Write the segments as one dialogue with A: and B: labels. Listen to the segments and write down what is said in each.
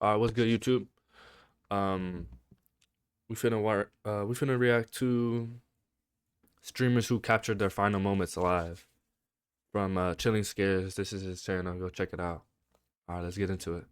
A: What's good, YouTube? Um, we finna react to streamers who captured their final moments alive from Chilling Scares. This is his channel. Go check it out. All right, let's get into it.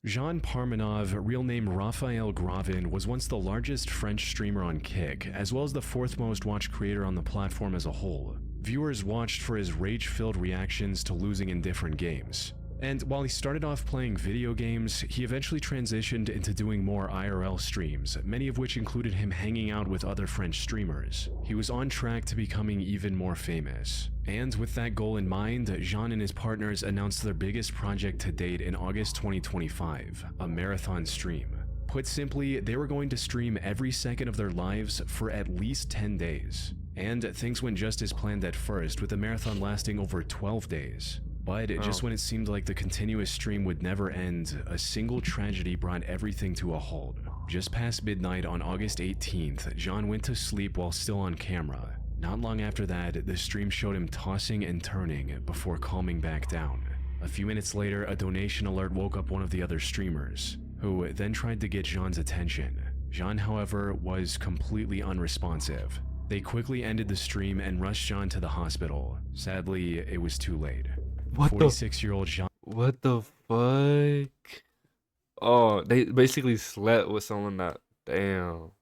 B: Jean Parmenov, real name Raphael Gravin, was once the largest French streamer on Kick, as well as the fourth most watched creator on the platform as a whole. Viewers watched for his rage-filled reactions to losing in different games. And while he started off playing video games, he eventually transitioned into doing more IRL streams, many of which included him hanging out with other French streamers. He was on track to becoming even more famous. And with that goal in mind, Jean and his partners announced their biggest project to date in August 2025, a marathon stream. Put simply, they were going to stream every second of their lives for at least 10 days. And things went just as planned at first, with the marathon lasting over 12 days. But just when it seemed like the continuous stream would never end, a single tragedy brought everything to a halt. Just past midnight on August 18th, Jean went to sleep while still on camera. Not long after that, the stream showed him tossing and turning before calming back down. A few minutes later, a donation alert woke up one of the other streamers, who then tried to get Jean's attention. Jean, however, was completely unresponsive. They quickly ended the stream and rushed Jean to the hospital. Sadly, it was too late.
A: What
B: 46-year-old Jean.
A: What the fuck? Oh, they basically slept with someone that. Damn.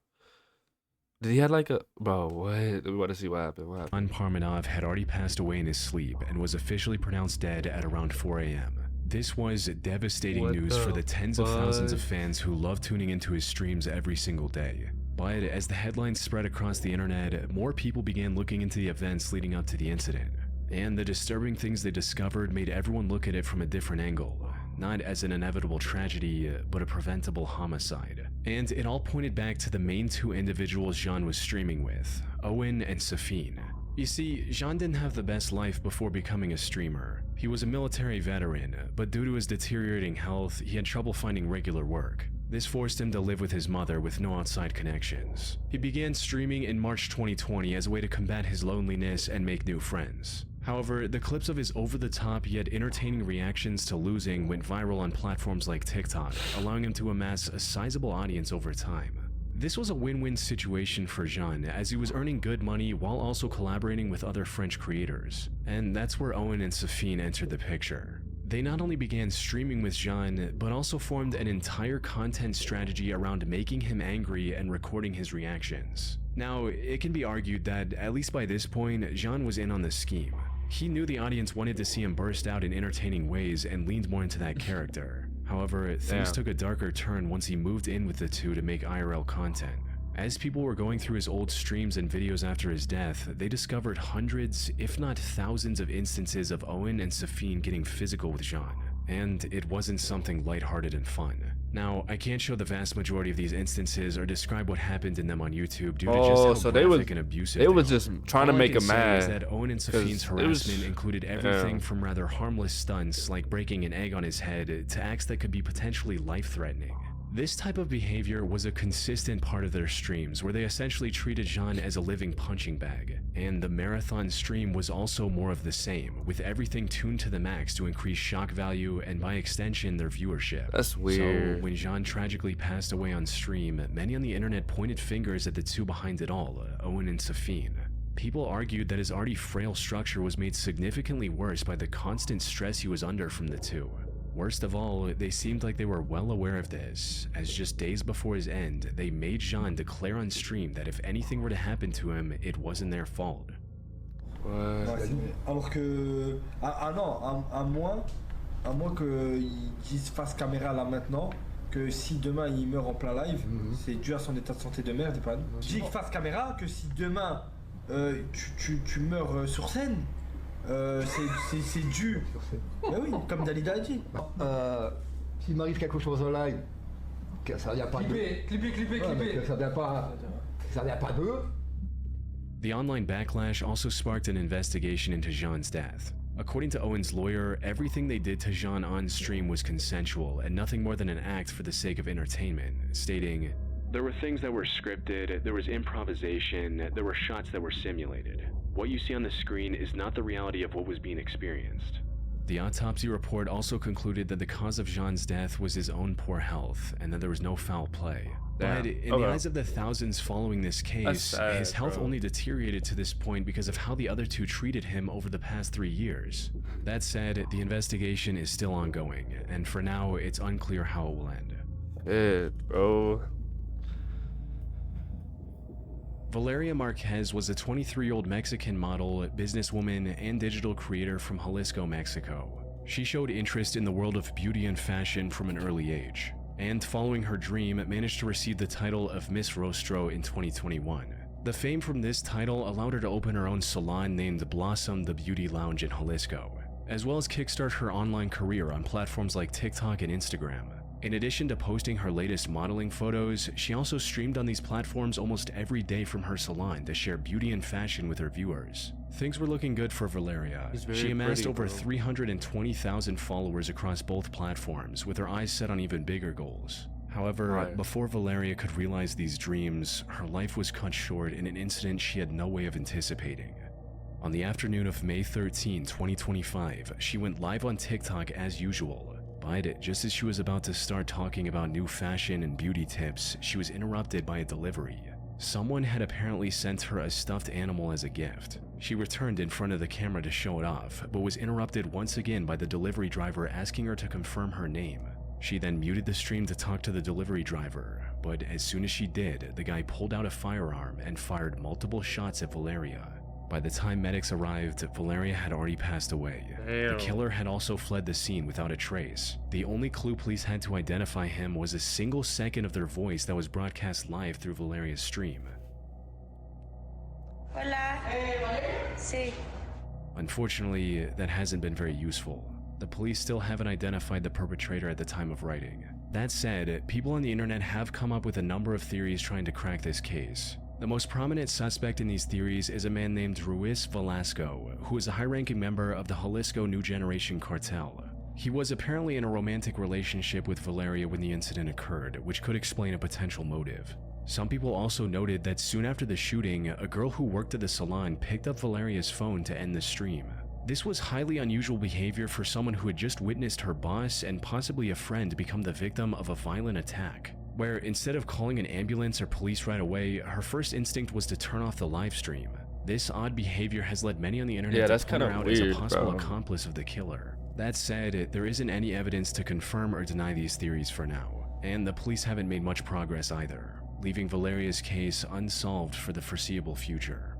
A: Did he have like a bro? What? We want to see what happened. What happened?
B: Jean Parmenov had already passed away in his sleep and was officially pronounced dead at around 4 a.m. This was devastating
A: What
B: news for the tens of thousands of
A: fuck?
B: fans who love tuning into his streams every single day. But as the headlines spread across the internet, more people began looking into the events leading up to the incident. And the disturbing things they discovered made everyone look at it from a different angle. Not as an inevitable tragedy, but a preventable homicide. And it all pointed back to the main two individuals Jean was streaming with, Owen and Safine. You see, Jean didn't have the best life before becoming a streamer. He was a military veteran, but due to his deteriorating health, he had trouble finding regular work. This forced him to live with his mother with no outside connections. He began streaming in March 2020 as a way to combat his loneliness and make new friends. However, the clips of his over-the-top yet entertaining reactions to losing went viral on platforms like TikTok, allowing him to amass a sizable audience over time. This was a win-win situation for Jean, as he was earning good money while also collaborating with other French creators. And that's where Owen and Safine entered the picture. They not only began streaming with Jean, but also formed an entire content strategy around making him angry and recording his reactions. Now, it can be argued that, at least by this point, Jean was in on the scheme. He knew the audience wanted to see him burst out in entertaining ways and leaned more into that character. However, things took a darker turn once he moved in with the two to make IRL content. As people were going through his old streams and videos after his death, they discovered hundreds, if not thousands of instances of Owen and Safine getting physical with Jean. And it wasn't something lighthearted and fun. Now, I can't show the vast majority of these instances or describe what happened in them on YouTube due to just how graphic and abusive
A: They
B: they
A: was
B: are.
A: just trying to
B: All I
A: make
B: can
A: him
B: say
A: mad.
B: is that Owen and Safine's
A: it was-
B: harassment included everything from rather harmless stunts like breaking an egg on his head to acts that could be potentially life-threatening. This type of behavior was a consistent part of their streams, where they essentially treated Jean as a living punching bag. And the marathon stream was also more of the same, with everything tuned to the max to increase shock value and by extension their viewership.
A: That's weird.
B: So when Jean tragically passed away on stream, many on the internet pointed fingers at the two behind it all, Owen and Safine. People argued that his already frail structure was made significantly worse by the constant stress he was under from the two. Worst of all, they seemed like they were well aware of this, as just days before his end, they made Jean declare on stream that if anything were to happen to him, it wasn't their fault.
A: What?
C: Ouais, alors que. Ah non, à moins qu'ils disent face caméra là maintenant, que si demain il meurt en plein live, c'est dû à son état de santé de merde, pas. Dis face caméra que si demain tu meurs sur scène, c'est dû. Mais oui, comme Dalida a dit.
D: S'il m'arrive quelque chose en live, que ça vient pas de. Ouais, mais que ça vient pas d'eux.
B: The online backlash also sparked an investigation into Jean's death. According to Owen's lawyer, everything they did to Jean on stream was consensual and nothing more than an act for the sake of entertainment, stating, "There were things that were scripted, there was improvisation, there were shots that were simulated. What you see on the screen is not the reality of what was being experienced." The autopsy report also concluded that the cause of Jean's death was his own poor health and that there was no foul play. But in the eyes of the thousands following this case,
A: sad,
B: his health
A: bro.
B: only deteriorated to this point because of how the other two treated him over the past 3 years. That said, the investigation is still ongoing, and for now, it's unclear how it will end.
A: Shit, bro.
B: Valeria Marquez was a 23-year-old Mexican model, businesswoman, and digital creator from Jalisco, Mexico. She showed interest in the world of beauty and fashion from an early age, and following her dream, managed to receive the title of Miss Rostro in 2021. The fame from this title allowed her to open her own salon named Blossom the Beauty Lounge in Jalisco, as well as kickstart her online career on platforms like TikTok and Instagram. In addition to posting her latest modeling photos, she also streamed on these platforms almost every day from her salon to share beauty and fashion with her viewers. Things were looking good for Valeria. She amassed over 320,000 followers across both platforms, with her eyes set on even bigger goals. However, before Valeria could realize these dreams, her life was cut short in an incident she had no way of anticipating. On the afternoon of May 13, 2025, she went live on TikTok as usual. But just as she was about to start talking about new fashion and beauty tips, she was interrupted by a delivery. Someone had apparently sent her a stuffed animal as a gift. She returned in front of the camera to show it off, but was interrupted once again by the delivery driver asking her to confirm her name. She then muted the stream to talk to the delivery driver, but as soon as she did, the guy pulled out a firearm and fired multiple shots at Valeria. By the time medics arrived, Valeria had already passed away.
A: Damn.
B: The killer had also fled the scene without a trace. The only clue police had to identify him was a single second of their voice that was broadcast live through Valeria's stream.
E: Hola. Sí.
B: Unfortunately, that hasn't been very useful. The police still haven't identified the perpetrator at the time of writing. That said, people on the internet have come up with a number of theories trying to crack this case. The most prominent suspect in these theories is a man named Ruiz Velasco, who is a high-ranking member of the Jalisco New Generation cartel. He was apparently in a romantic relationship with Valeria when the incident occurred, which could explain a potential motive. Some people also noted that soon after the shooting, a girl who worked at the salon picked up Valeria's phone to end the stream. This was highly unusual behavior for someone who had just witnessed her boss and possibly a friend become the victim of a violent attack, where instead of calling an ambulance or police right away, her first instinct was to turn off the live stream. This odd behavior has led many on the internet to point her out as a possible accomplice of the killer. That said, there isn't any evidence to confirm or deny these theories for now, and the police haven't made much progress either, leaving Valeria's case unsolved for the foreseeable future.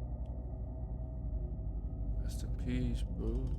A: Rest in peace, bro.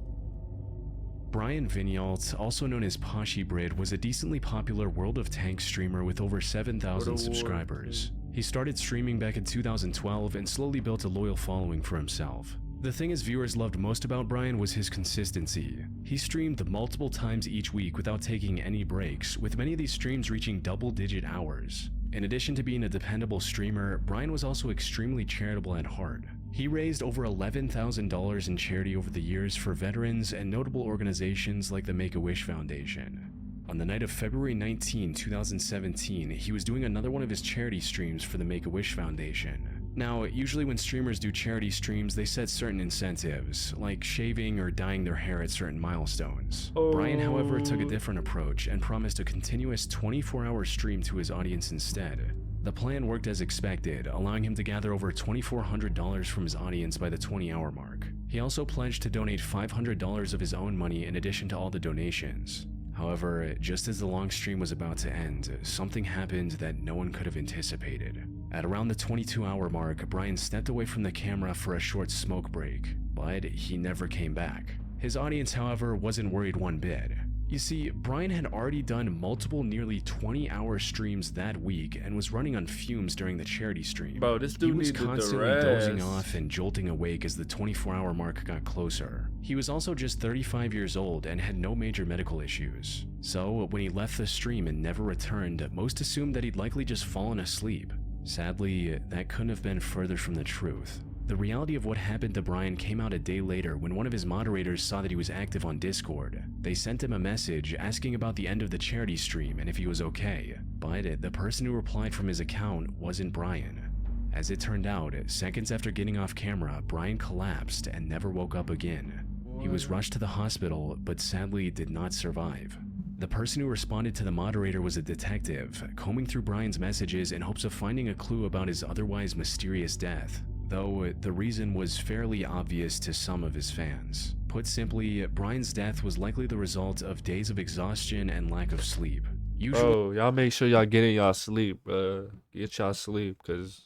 B: Brian Vignault, also known as Pashi Brid, was a decently popular World of Tanks streamer with over 7,000 subscribers. He started streaming back in 2012 and slowly built a loyal following for himself. The thing his viewers loved most about Brian was his consistency. He streamed multiple times each week without taking any breaks, with many of these streams reaching double-digit hours. In addition to being a dependable streamer, Brian was also extremely charitable at heart. He raised over $11,000 in charity over the years for veterans and notable organizations like the Make-A-Wish Foundation. On the night of February 19, 2017, he was doing another one of his charity streams for the Make-A-Wish Foundation. Now, usually when streamers do charity streams, they set certain incentives, like shaving or dyeing their hair at certain milestones. Brian, however, took a different approach and promised a continuous 24-hour stream to his audience instead. The plan worked as expected, allowing him to gather over $2,400 from his audience by the 20-hour mark. He also pledged to donate $500 of his own money in addition to all the donations. However, just as the long stream was about to end, something happened that no one could have anticipated. At around the 22-hour mark, Brian stepped away from the camera for a short smoke break, but he never came back. His audience, however, wasn't worried one bit. You see, Brian had already done multiple nearly 20-hour streams that week and was running on fumes during the charity stream.
A: Bro, this dude
B: He was
A: needed the
B: constantly
A: rest.
B: dozing off and jolting awake as the 24-hour mark got closer. He was also just 35 years old and had no major medical issues. So, when he left the stream and never returned, most assumed that he'd likely just fallen asleep. Sadly, that couldn't have been further from the truth. The reality of what happened to Brian came out a day later when one of his moderators saw that he was active on Discord. They sent him a message asking about the end of the charity stream and if he was okay, but the person who replied from his account wasn't Brian. As it turned out, seconds after getting off camera, Brian collapsed and never woke up again. He was rushed to the hospital, but sadly did not survive. The person who responded to the moderator was a detective, combing through Brian's messages in hopes of finding a clue about his otherwise mysterious death, though the reason was fairly obvious to some of his fans. Put simply, Brian's death was likely the result of days of exhaustion and lack of sleep.
A: Bro, y'all make sure y'all get in y'all sleep, bro. Get y'all sleep, cause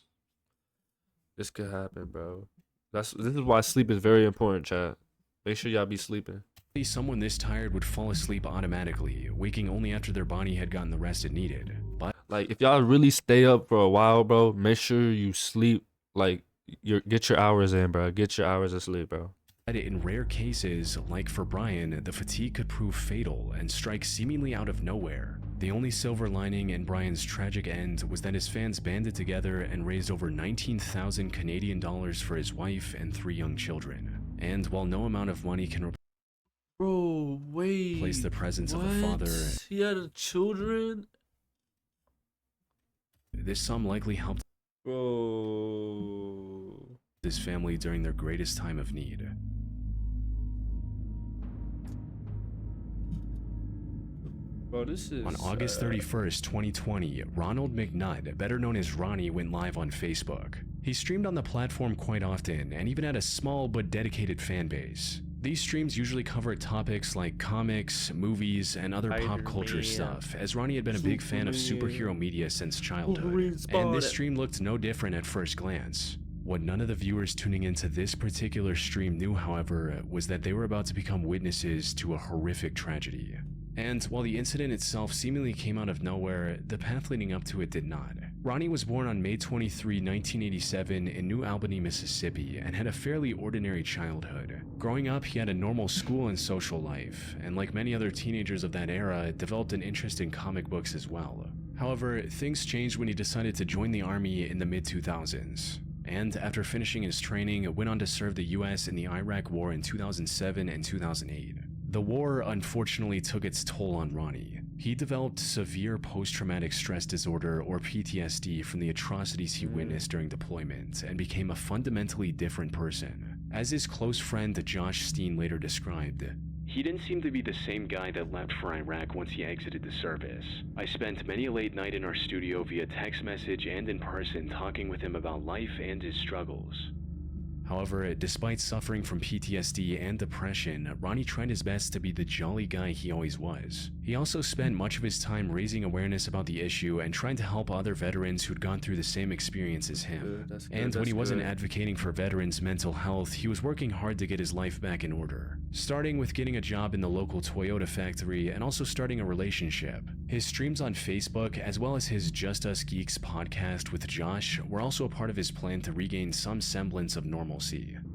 A: this could happen, bro. This is why sleep is very important, chat. Make sure y'all be sleeping.
B: Someone this tired would fall asleep automatically, waking only after their body had gotten the rest it needed. But
A: like, if y'all really stay up for a while, bro, make sure you sleep. Like, get your hours in, bro. Get your hours of sleep, bro.
B: In rare cases, like for Brian, the fatigue could prove fatal and strike seemingly out of nowhere. The only silver lining in Brian's tragic end was that his fans banded together and raised over 19,000 Canadian dollars for his wife and 3 young children. And while no amount of money can
A: Bro, wait.
B: replace the presence of a father,
A: he had children?
B: this sum likely helped
A: Bro.
B: his family during their greatest time of need.
A: Bro, this is
B: On August 31st, 2020, Ronald McNutt, better known as Ronnie, went live on Facebook. He streamed on the platform quite often and even had a small but dedicated fan base. These streams usually covered topics like comics, movies, and other pop culture stuff, as Ronnie had been a big fan of superhero media since childhood. And this stream looked no different at first glance. What none of the viewers tuning into this particular stream knew, however, was that they were about to become witnesses to a horrific tragedy. And while the incident itself seemingly came out of nowhere, the path leading up to it did not. Ronnie was born on May 23, 1987 in New Albany, Mississippi, and had a fairly ordinary childhood. Growing up, he had a normal school and social life, and like many other teenagers of that era, developed an interest in comic books as well. However, things changed when he decided to join the army in the mid-2000s. And after finishing his training, went on to serve the US in the Iraq War in 2007 and 2008. The war unfortunately took its toll on Ronnie. He developed severe post-traumatic stress disorder, or PTSD, from the atrocities he witnessed during deployment and became a fundamentally different person. As his close friend Josh Steen later described, "He didn't seem to be the same guy that left for Iraq once he exited the service. I spent many a late night in our studio via text message and in person talking with him about life and his struggles." However, despite suffering from PTSD and depression, Ronnie tried his best to be the jolly guy he always was. He also spent much of his time raising awareness about the issue and trying to help other veterans who'd gone through the same experience as him. And when he wasn't advocating for veterans' mental health, he was working hard to get his life back in order, starting with getting a job in the local Toyota factory and also starting a relationship. His streams on Facebook, as well as his Just Us Geeks podcast with Josh, were also a part of his plan to regain some semblance of normalcy.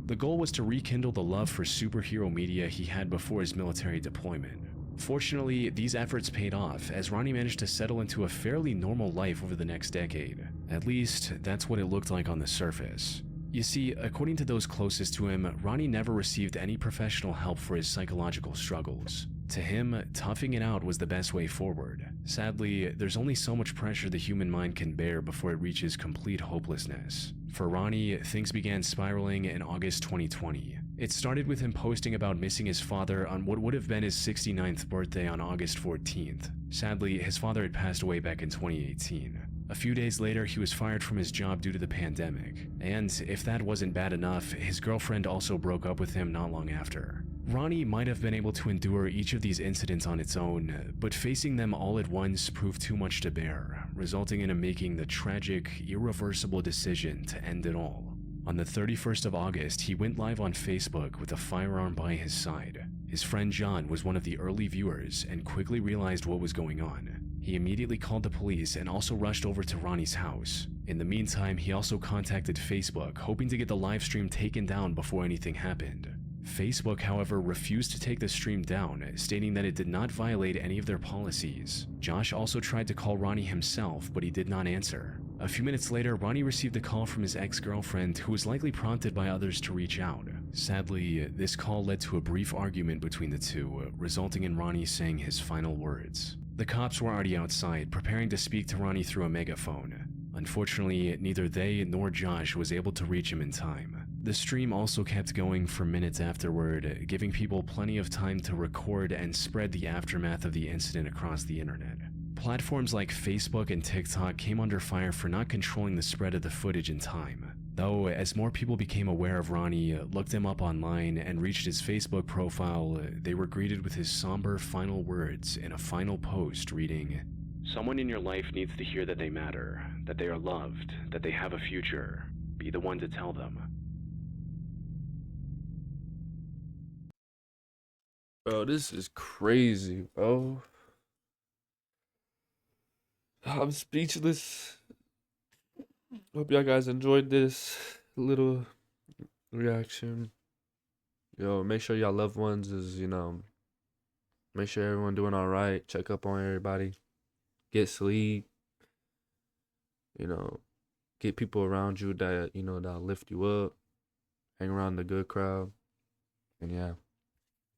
B: The goal was to rekindle the love for superhero media he had before his military deployment. Fortunately, these efforts paid off, as Ronnie managed to settle into a fairly normal life over the next decade. At least, that's what it looked like on the surface. You see, according to those closest to him, Ronnie never received any professional help for his psychological struggles. To him, toughing it out was the best way forward. Sadly, there's only so much pressure the human mind can bear before it reaches complete hopelessness. For Ronnie, things began spiraling in August 2020. It started with him posting about missing his father on what would have been his 69th birthday on August 14th. Sadly, his father had passed away back in 2018. A few days later, he was fired from his job due to the pandemic. And if that wasn't bad enough, his girlfriend also broke up with him not long after. Ronnie might have been able to endure each of these incidents on its own, but facing them all at once proved too much to bear, resulting in him making the tragic, irreversible decision to end it all. On the 31st of August, he went live on Facebook with a firearm by his side. His friend John was one of the early viewers and quickly realized what was going on. He immediately called the police and also rushed over to Ronnie's house. In the meantime, he also contacted Facebook, hoping to get the live stream taken down before anything happened. Facebook, however, refused to take the stream down, stating that it did not violate any of their policies. Josh also tried to call Ronnie himself, but he did not answer. A few minutes later, Ronnie received a call from his ex-girlfriend, who was likely prompted by others to reach out. Sadly, this call led to a brief argument between the two, resulting in Ronnie saying his final words. The cops were already outside, preparing to speak to Ronnie through a megaphone. Unfortunately, neither they nor Josh was able to reach him in time. The stream also kept going for minutes afterward, giving people plenty of time to record and spread the aftermath of the incident across the internet. Platforms like Facebook and TikTok came under fire for not controlling the spread of the footage in time. Though, as more people became aware of Ronnie, looked him up online, and reached his Facebook profile, they were greeted with his somber final words in a final post reading, "Someone in your life needs to hear that they matter, that they are loved, that they have a future. Be the one to tell them."
A: Bro, this is crazy, bro. I'm speechless. Hope y'all guys enjoyed this little reaction. Yo, make sure y'all loved ones is, make sure everyone doing all right. Check up on everybody. Get sleep. Get people around you that, that'll lift you up. Hang around the good crowd. And yeah,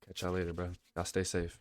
A: catch y'all later, bro. Y'all stay safe.